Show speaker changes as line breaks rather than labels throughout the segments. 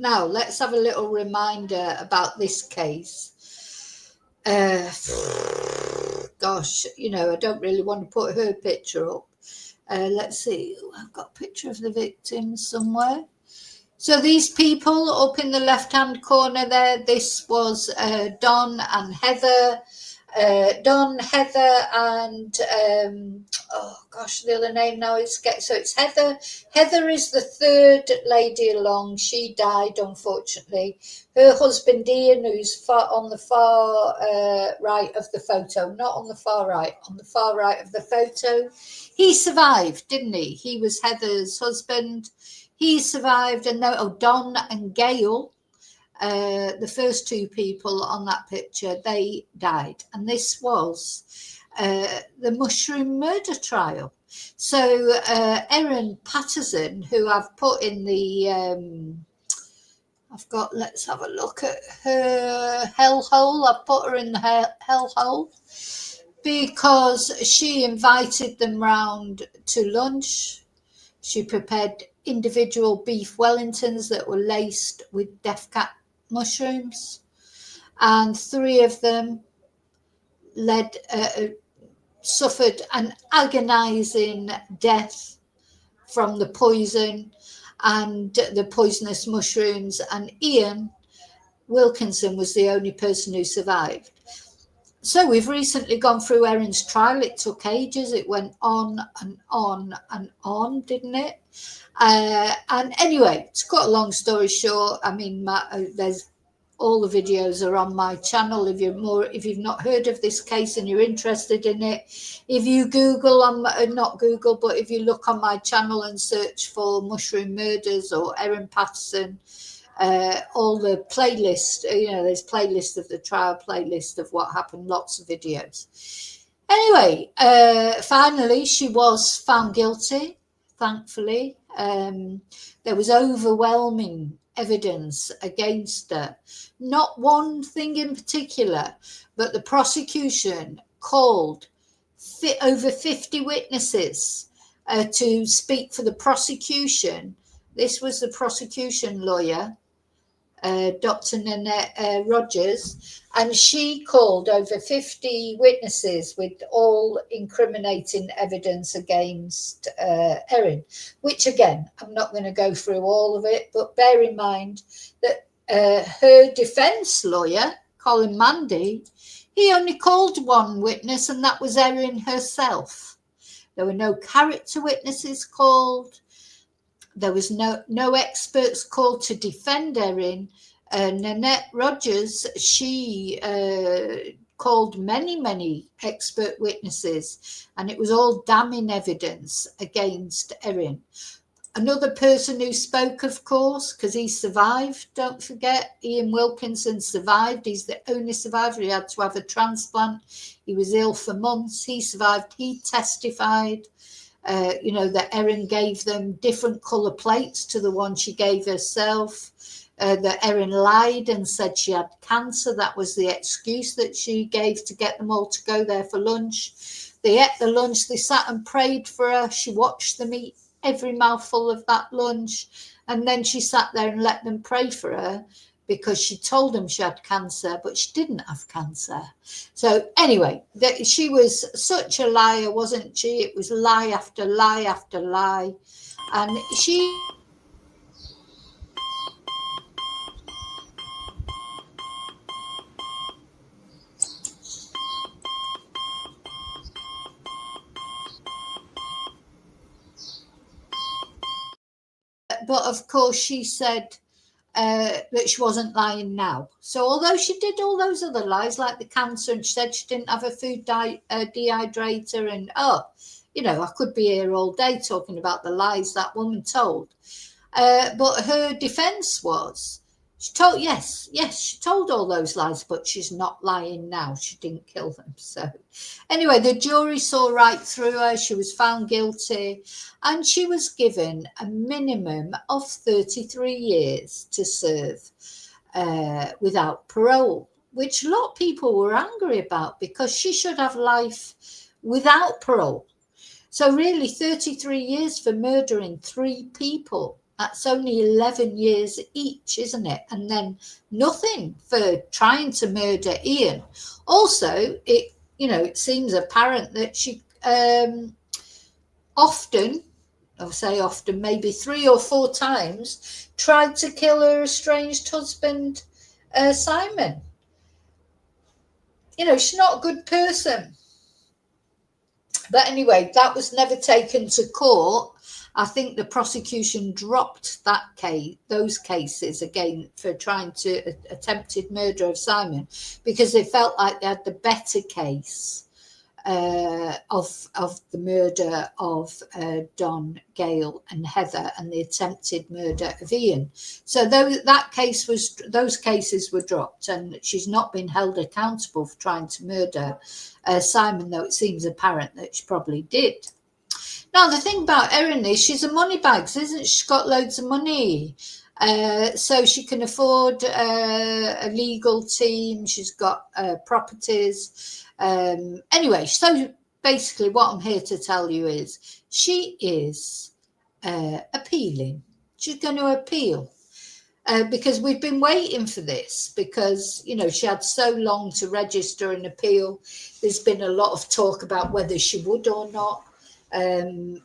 Now, let's have a little reminder about this case. Gosh, I don't really want to put her picture up. Let's see. I've got a picture of the victim somewhere. So these people up in the left-hand corner there, this was Don and Heather. Don, Heather, and oh gosh, the other name now is so it's Heather. Heather is the third lady along. She died, unfortunately. Her husband Ian, who's on the far right of the photo, not on the far right, on the far right of the photo, he survived, didn't he? He was Heather's husband. He survived, and Don and Gail. The first two people on that picture, they died. And this was the mushroom murder trial. So Erin Plans, who I've put in the, let's have a look at her hellhole. I've put her in the hellhole because she invited them round to lunch. She prepared individual beef Wellingtons that were laced with death cap mushrooms, and three of them suffered an agonizing death from the poison and the poisonous mushrooms, and Ian Wilkinson was the only person who survived. So we've recently gone through Erin's trial. It took ages. It went on and on and on, didn't it? And anyway, to cut a long story short, I mean, there's all the videos are on my channel. If you've not heard of this case and you're interested in it, if you Google but if you look on my channel and search for mushroom murders or Erin Plans, all the playlist, there's playlist of the trial, playlist of what happened, lots of videos. Anyway, finally, she was found guilty, thankfully. There was overwhelming evidence against her. Not one thing in particular, but the prosecution called over 50 witnesses to speak for the prosecution. This was the prosecution lawyer, Dr. Nanette Rogers, and she called over 50 witnesses with all incriminating evidence against Erin, which again, I'm not going to go through all of it, but bear in mind that her defense lawyer, Colin Mandy, he only called one witness, and that was Erin herself. There were no character witnesses called. There was no experts called to defend Erin. Nanette Rogers, she called many expert witnesses, and it was all damning evidence against Erin. Another person who spoke, of course, because he survived, don't forget, Ian Wilkinson survived. He's the only survivor. He had to have a transplant. He was ill for months. He survived. He testified. That Erin gave them different colour plates to the one she gave herself, that Erin lied and said she had cancer. That was the excuse that she gave to get them all to go there for lunch. They ate the lunch, they sat and prayed for her. She watched them eat every mouthful of that lunch, and then she sat there and let them pray for her because she told them she had cancer, but she didn't have cancer. So anyway, she was such a liar, wasn't she? It was lie after lie after lie. And she... But of course, she said that she wasn't lying now. So although she did all those other lies, like the cancer, and she said she didn't have a food dehydrator, and I could be here all day talking about the lies that woman told. But her defense was, she told all those lies, but she's not lying now. She didn't kill them. So anyway, the jury saw right through her. She was found guilty, and she was given a minimum of 33 years to serve without parole, which a lot of people were angry about because she should have life without parole. So really 33 years for murdering 3 people. That's only 11 years each, isn't it? And then nothing for trying to murder Ian. Also, it seems apparent that she often, I'll say often, maybe 3 or 4 times, tried to kill her estranged husband, Simon. She's not a good person. But anyway, that was never taken to court. I think the prosecution dropped those cases again for trying to attempted murder of Simon, because they felt like they had the better case of the murder of Don, Gail, and Heather, and the attempted murder of Ian. So those cases were dropped, and she's not been held accountable for trying to murder Simon, though it seems apparent that she probably did. Now, the thing about Erin is she's a moneybags, isn't she? She's got loads of money. So she can afford a legal team. She's got properties. Anyway, so basically what I'm here to tell you is she is appealing. She's going to appeal. Because we've been waiting for this, because she had so long to register an appeal. There's been a lot of talk about whether she would or not,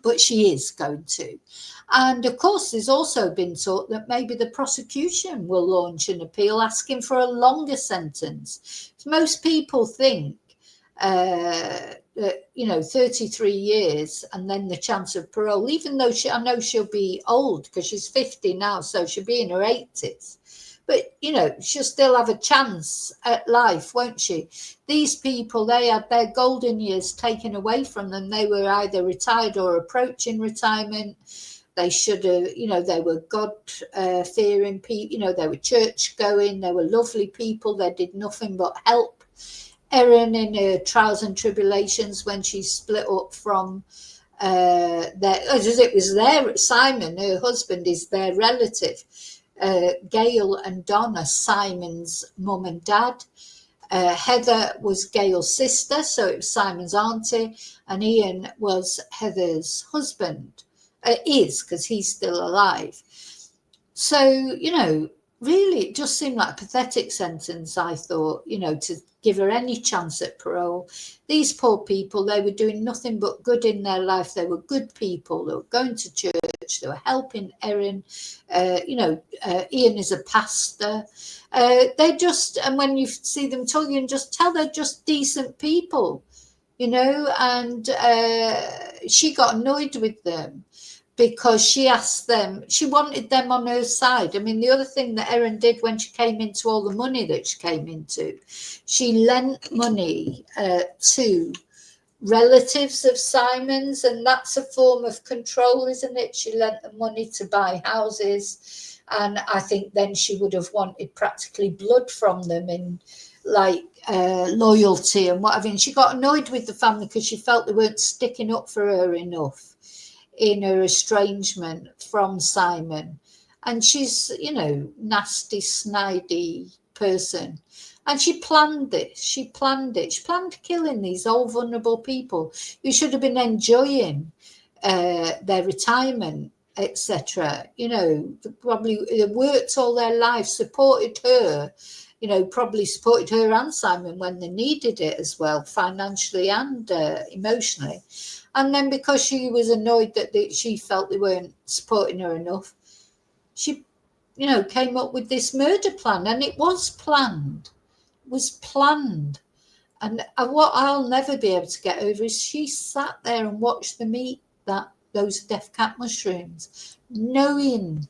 but she is going to. And of course, there's also been talk that maybe the prosecution will launch an appeal asking for a longer sentence. Most people think 33 years and then the chance of parole, even though I know she'll be old because she's 50 now, so she'll be in her 80s. But, she'll still have a chance at life, won't she? These people, they had their golden years taken away from them. They were either retired or approaching retirement. They should have, they were God-fearing people, they were church-going, they were lovely people. They did nothing but help Erin in her trials and tribulations when she split up from Simon, her husband, is their relative. Gail and Don are Simon's mum and dad. Heather was Gail's sister, so it was Simon's auntie, and Ian was Heather's husband. Is, because he's still alive. So, really, it just seemed like a pathetic sentence, I thought, to give her any chance at parole. These poor people, they were doing nothing but good in their life. They were good people. They were going to church. They were helping Erin. Ian is a pastor. And when you see them talking, you can just tell they're just decent people, and she got annoyed with them, because she wanted them on her side. I mean, the other thing that Erin did when she came into all the money that she came into, she lent money to relatives of Simon's, and that's a form of control, isn't it? She lent them money to buy houses, and I think then she would have wanted practically blood from them in loyalty and whatever. And she got annoyed with the family because she felt they weren't sticking up for her enough in her estrangement from Simon. And she's, nasty, snidey person. And she planned this. She planned killing these old vulnerable people who should have been enjoying their retirement, etc. Probably worked all their life, supported her, probably supported her and Simon when they needed it as well, financially and emotionally. And then because she was annoyed that she felt they weren't supporting her enough, she, came up with this murder plan. And it was planned. It was planned. And what I'll never be able to get over is she sat there and watched them eat those death cap mushrooms, knowing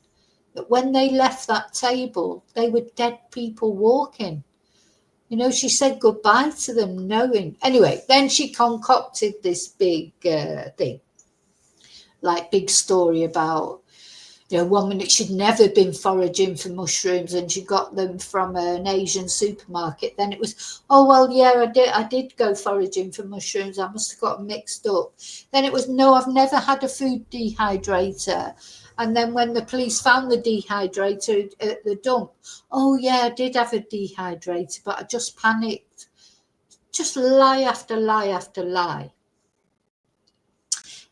that when they left that table, they were dead people walking. She said goodbye to them knowing. Anyway, then she concocted this big thing, big story about, one minute she'd never been foraging for mushrooms and she got them from an Asian supermarket. Then it was, oh, well, yeah, I did go foraging for mushrooms. I must have got mixed up. Then it was, no, I've never had a food dehydrator. And then when the police found the dehydrator at the dump, oh, yeah, I did have a dehydrator, but I just panicked. Just lie after lie after lie.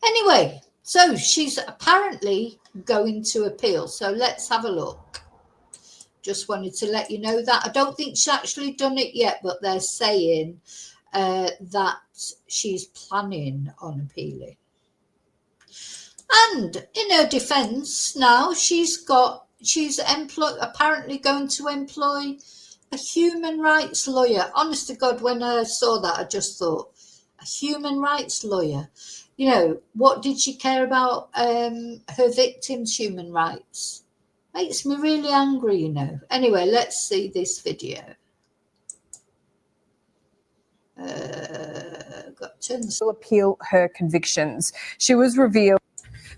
Anyway, So she's apparently going to appeal. So let's have a look. Just wanted to let you know that. I don't think she's actually done it yet, but they're saying that she's planning on appealing. And in her defence now, she's apparently going to employ a human rights lawyer. Honest to God, when I saw that, I just thought, a human rights lawyer. You know, what did she care about her victims' human rights? Makes me really angry, you know. Anyway, let's see this video.
Will appeal her convictions. She was revealed.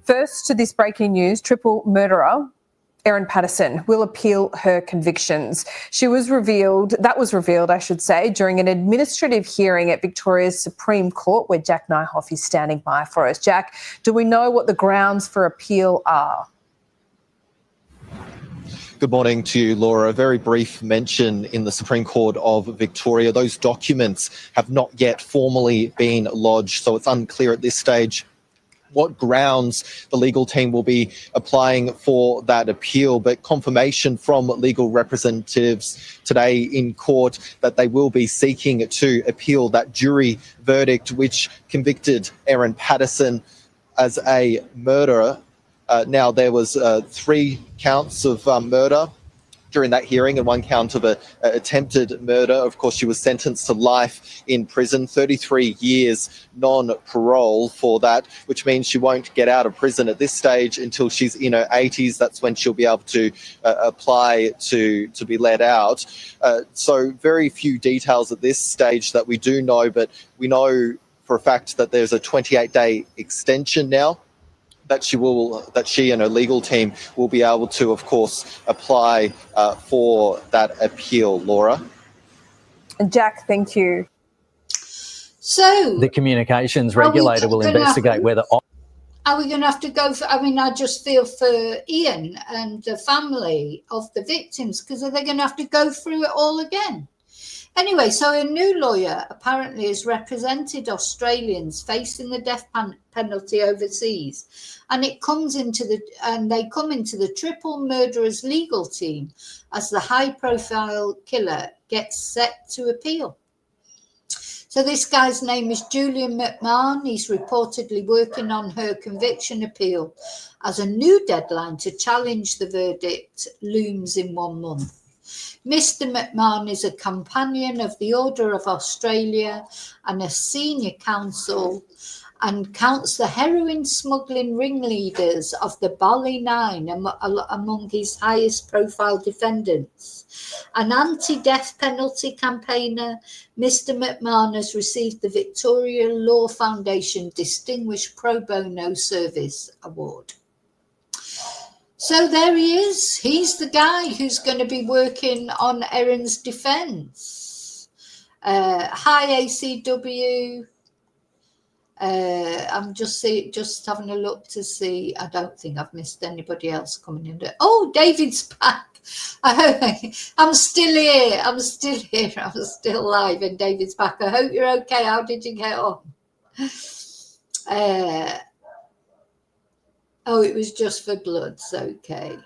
First to this breaking news, triple murderer Erin Patterson will appeal her convictions. That was revealed, I should say, during an administrative hearing at Victoria's Supreme Court, where Jack Nyhoff is standing by for us. Jack, do we know what the grounds for appeal are?
Good morning to you, Laura. A very brief mention in the Supreme Court of Victoria. Those documents have not yet formally been lodged, so it's unclear at this stage what grounds the legal team will be applying for that appeal, but confirmation from legal representatives today in court that they will be seeking to appeal that jury verdict which convicted Erin Patterson as a murderer. Now, there was 3 counts of murder during that hearing and 1 count of attempted murder. Of course, she was sentenced to life in prison, 33 years non-parole for that, which means she won't get out of prison at this stage until she's in her 80s. That's when she'll be able to apply to be let out. So very few details at this stage that we do know, but we know for a fact that there's a 28-day extension now that she and her legal team will be able to, of course, apply for that appeal, Laura.
Jack, thank you.
So
the communications regulator will investigate whether...
Are we going to have to go for... I mean, I just feel for Ian and the family of the victims, because are they going to have to go through it all again? Anyway, so a new lawyer apparently has represented Australians facing the death penalty overseas, and they come into the triple murderers legal team as the high-profile killer gets set to appeal. So this guy's name is Julian McMahon. He's reportedly working on her conviction appeal as a new deadline to challenge the verdict looms in 1 month. Mr. McMahon is a companion of the Order of Australia and a senior counsel, and counts the heroin smuggling ringleaders of the Bali Nine among his highest profile defendants. An anti-death penalty campaigner, Mr. McMahon has received the Victoria Law Foundation Distinguished Pro Bono Service Award. So there he is. He's the guy who's going to be working on Erin's defence. Hi, ACW. I'm just having a look to see. I don't think I've missed anybody else coming in. Oh, David's back. I'm still here. I'm still live, and David's back. I hope you're okay. How did you get on? Oh, it was just for bloods. Okay.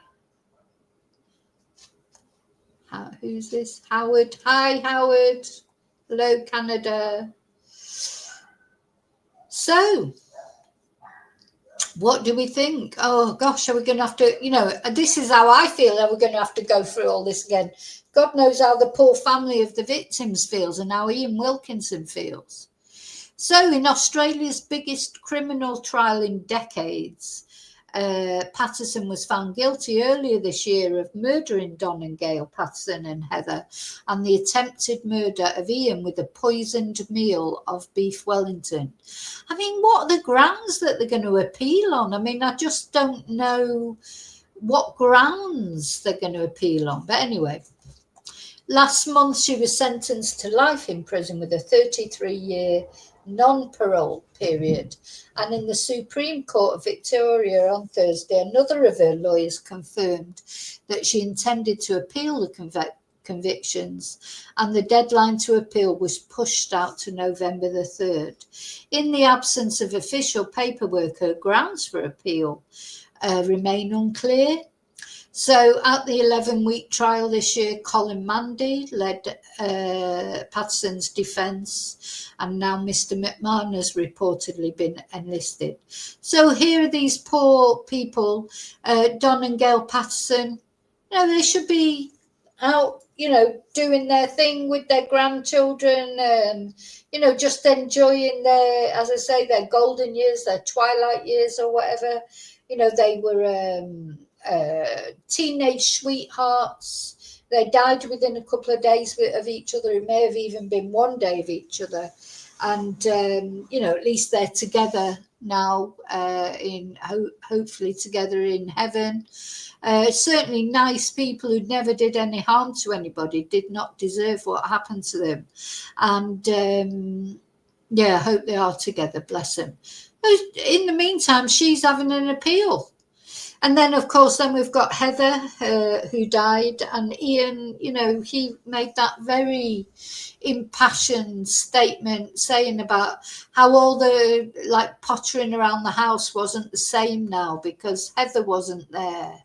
Who's this? Howard. Hi, Howard. Hello, Canada. So, what do we think? Oh, gosh, are we going to have to, this is how I feel. Are we going to have to go through all this again? God knows how the poor family of the victims feels and how Ian Wilkinson feels. So, in Australia's biggest criminal trial in decades, Patterson was found guilty earlier this year of murdering Don and Gail Patterson and Heather, and the attempted murder of Ian with a poisoned meal of beef Wellington. I mean, what are the grounds that they're going to appeal on? I mean, I just don't know what grounds they're going to appeal on. But anyway, last month she was sentenced to life in prison with a 33-year non-parole period, and in the Supreme Court of Victoria on Thursday, another of her lawyers confirmed that she intended to appeal the convictions, and the deadline to appeal was pushed out to November the 3rd. In the absence of official paperwork, her grounds for appeal remain unclear. So at the 11-week trial this year, Colin Mandy led Patterson's defence, and now Mr McMahon has reportedly been enlisted. So here are these poor people, Don and Gail Patterson. They should be out, doing their thing with their grandchildren, and just enjoying their, as I say, their golden years, their twilight years, or whatever. They were teenage sweethearts. They died within a couple of days of each other. It may have even been one day of each other, and at least they're together now, hopefully together in heaven. Certainly nice people who never did any harm to anybody, did not deserve what happened to them, and I hope they are together, bless them. In the meantime, she's having an appeal. And then, of course, we've got Heather, who died, and Ian, he made that very impassioned statement saying about how all the pottering around the house wasn't the same now because Heather wasn't there.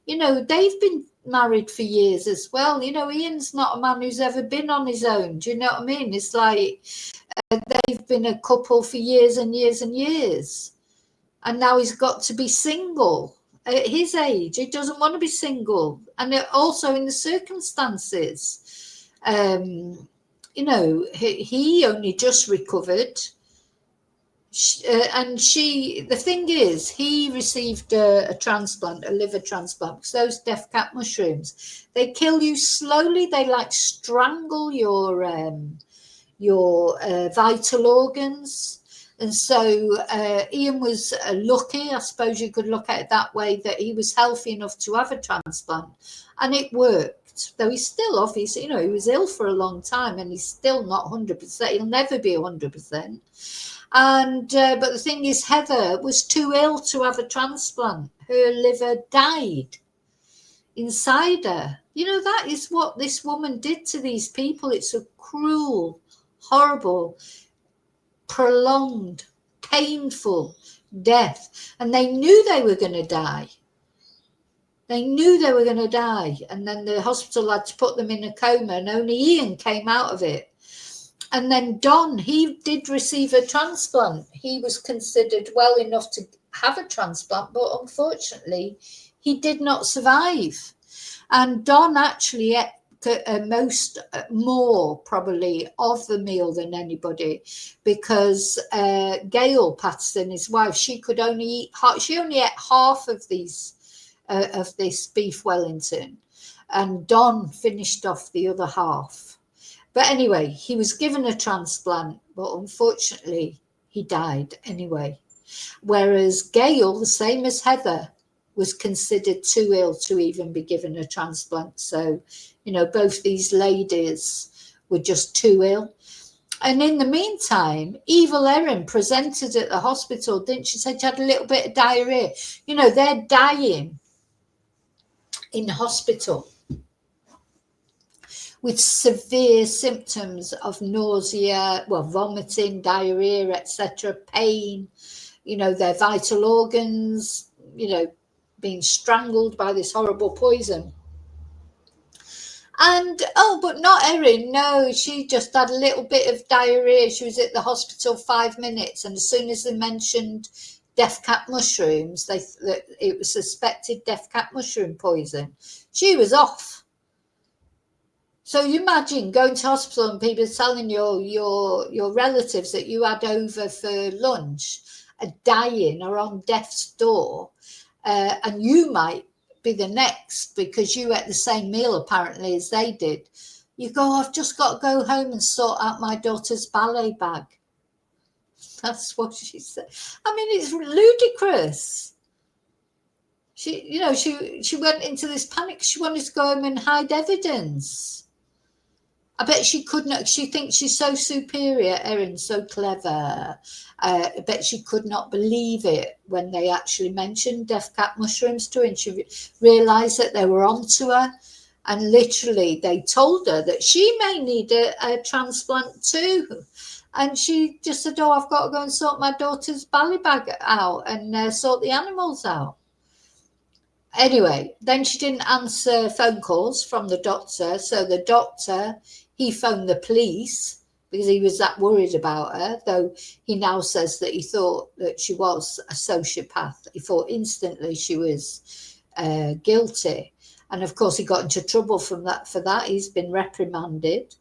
They've been married for years as well. Ian's not a man who's ever been on his own. Do you know what I mean? It's like they've been a couple for years and years and years. And now he's got to be single. At his age, he doesn't want to be single. And also in the circumstances, he only just recovered. And the thing is, he received a transplant, a liver transplant, because those death cap mushrooms, they kill you slowly. They strangle your vital organs. And so Ian was lucky, I suppose you could look at it that way, that he was healthy enough to have a transplant, and it worked. Though he's still obviously, he was ill for a long time, and he's still not 100%. He'll never be 100%. And but the thing is, Heather was too ill to have a transplant. Her liver died inside her. That is what this woman did to these people. It's a cruel, horrible, prolonged, painful death, and they knew they were going to die. And then the hospital had to put them in a coma, and only Ian came out of it. And then Don, he did receive a transplant. He was considered well enough to have a transplant, but unfortunately he did not survive. And Don actually ate more probably of the meal than anybody, because Gail Patterson, his wife, she only ate half of this beef Wellington, and Don finished off the other half. But anyway, he was given a transplant, but unfortunately he died anyway. Whereas Gail, the same as Heather, was considered too ill to even be given a transplant. So, both these ladies were just too ill. And in the meantime, evil Erin presented at the hospital, didn't she? Said she had a little bit of diarrhea. They're dying in hospital with severe symptoms of nausea, vomiting, diarrhea, etc., pain, their vital organs, being strangled by this horrible poison. And, but not Erin. No, she just had a little bit of diarrhea. She was at the hospital 5 minutes, and as soon as they mentioned death cap mushrooms, it was suspected death cap mushroom poison. She was off. So you imagine going to hospital and people telling your relatives that you had over for lunch are dying or on death's door, and you might be the next because you ate the same meal apparently as they did. You go, I've just got to go home and sort out my daughter's ballet bag. That's what she said. I mean, it's ludicrous. She went into this panic. She wanted to go home and hide evidence. I bet she could not. She thinks she's so superior, Erin, so clever. I bet she could not believe it when they actually mentioned death cap mushrooms to her, and she realised that they were onto her. And literally they told her that she may need a transplant too. And she just said, oh, I've got to go and sort my daughter's bally bag out and sort the animals out. Anyway, then she didn't answer phone calls from the doctor. So the doctor, he phoned the police because he was that worried about her, though he now says that he thought that she was a sociopath. He thought instantly she was guilty. And of course, he got into trouble for that. He's been reprimanded.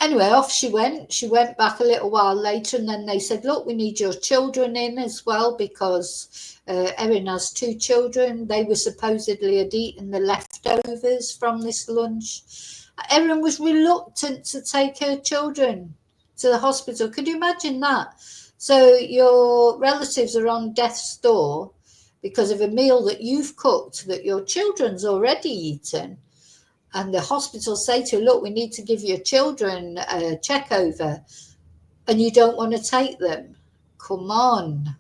Anyway, off she went. She went back a little while later, and then they said, look, we need your children in as well, because Erin has 2 children. They were supposedly had eaten the leftovers from this lunch. Erin was reluctant to take her children to the hospital. Could you imagine that? So your relatives are on death's door because of a meal that you've cooked that your children's already eaten. And the hospital say to her, look, we need to give your children a check over, and you don't want to take them. Come on.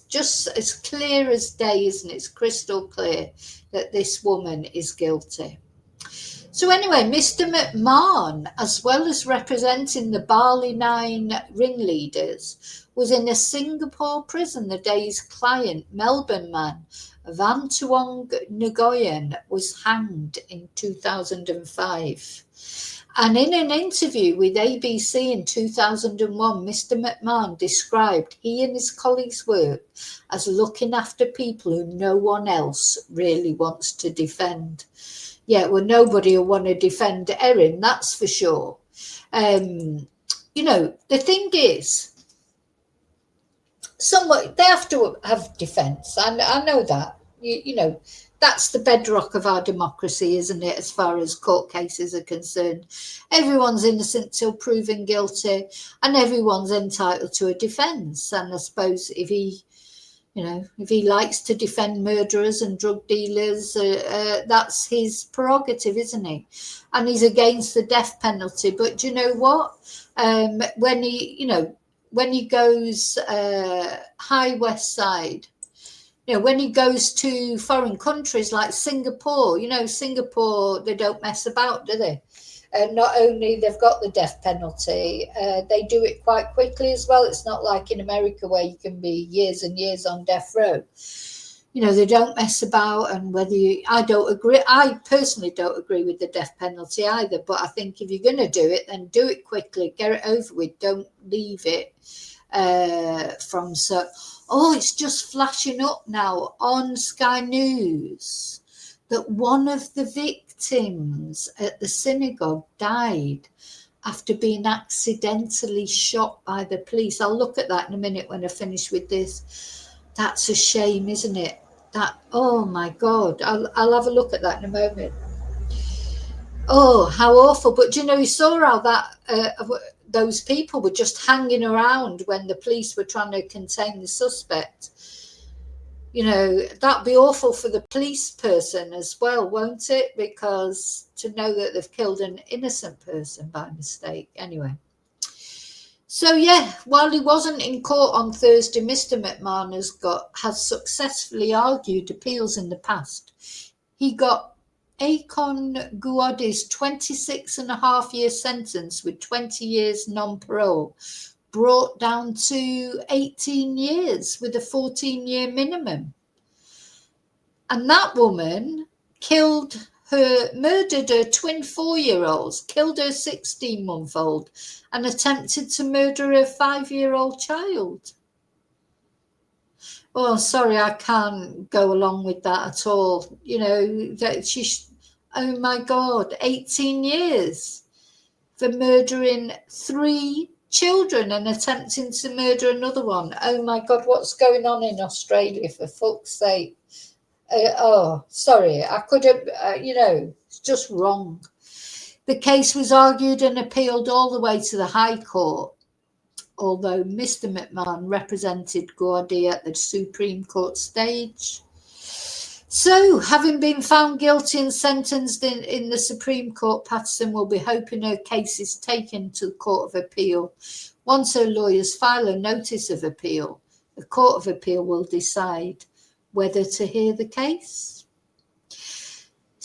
Just as clear as day, isn't it? It's crystal clear that this woman is guilty. So anyway, Mr. McMahon, as well as representing the Bali 9 ringleaders, was in a Singapore prison the day his client, Melbourne man, Van Tuong Nguyen, was hanged in 2005. And in an interview with ABC in 2001, Mr. McMahon described he and his colleagues' work as looking after people who no one else really wants to defend. Yeah, well, nobody will want to defend Erin, that's for sure. The thing is, they have to have defence. I know that. That's the bedrock of our democracy, isn't it, as far as court cases are concerned? Everyone's innocent till proven guilty, and everyone's entitled to a defence. And I suppose if he likes to defend murderers and drug dealers, that's his prerogative, isn't he? And he's against the death penalty. But do you know what? When he goes high west side, when he goes to foreign countries like Singapore, Singapore, they don't mess about, do they? Not only they've got the death penalty, they do it quite quickly as well. It's not like in America where you can be years and years on death row. They don't mess about. And I personally don't agree with the death penalty either. But I think if you're going to do it, then do it quickly, get it over with. Don't leave it it's just flashing up now on Sky News that one of the victims at the synagogue died after being accidentally shot by the police. I'll look at that in a minute when I finish with this. That's a shame, isn't it? Oh my God, I'll have a look at that in a moment. Oh, how awful. But you saw how that those people were just hanging around when the police were trying to contain the suspect. That'd be awful for the police person as well, won't it? Because to know that they've killed an innocent person by mistake. Anyway. So yeah, while he wasn't in court on Thursday, Mr. McMahon has successfully argued appeals in the past. He got Akon Guadi's 26.5-year sentence with 20 years non-parole brought down to 18 years with a 14-year minimum. And that woman murdered her twin 4-year-olds, killed her 16-month-old, and attempted to murder her 5-year-old child. Oh, sorry, I can't go along with that at all. Oh my God, 18 years for murdering 3 children and attempting to murder another one. Oh my God, what's going on in Australia, for fuck's sake? Sorry, I could have, it's just wrong. The case was argued and appealed all the way to the High Court, although Mr. McMahon represented Guadi at the Supreme Court stage. So, having been found guilty and sentenced in the Supreme Court, Patterson will be hoping her case is taken to the Court of Appeal. Once her lawyers file a notice of appeal, the Court of Appeal will decide whether to hear the case.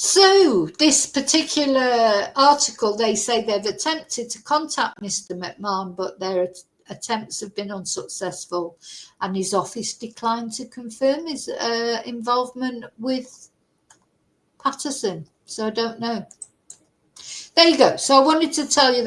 So this particular article, they say they've attempted to contact Mr. McMahon, but their attempts have been unsuccessful, and his office declined to confirm his involvement with Patterson. So I don't know. There you go. So I wanted to tell you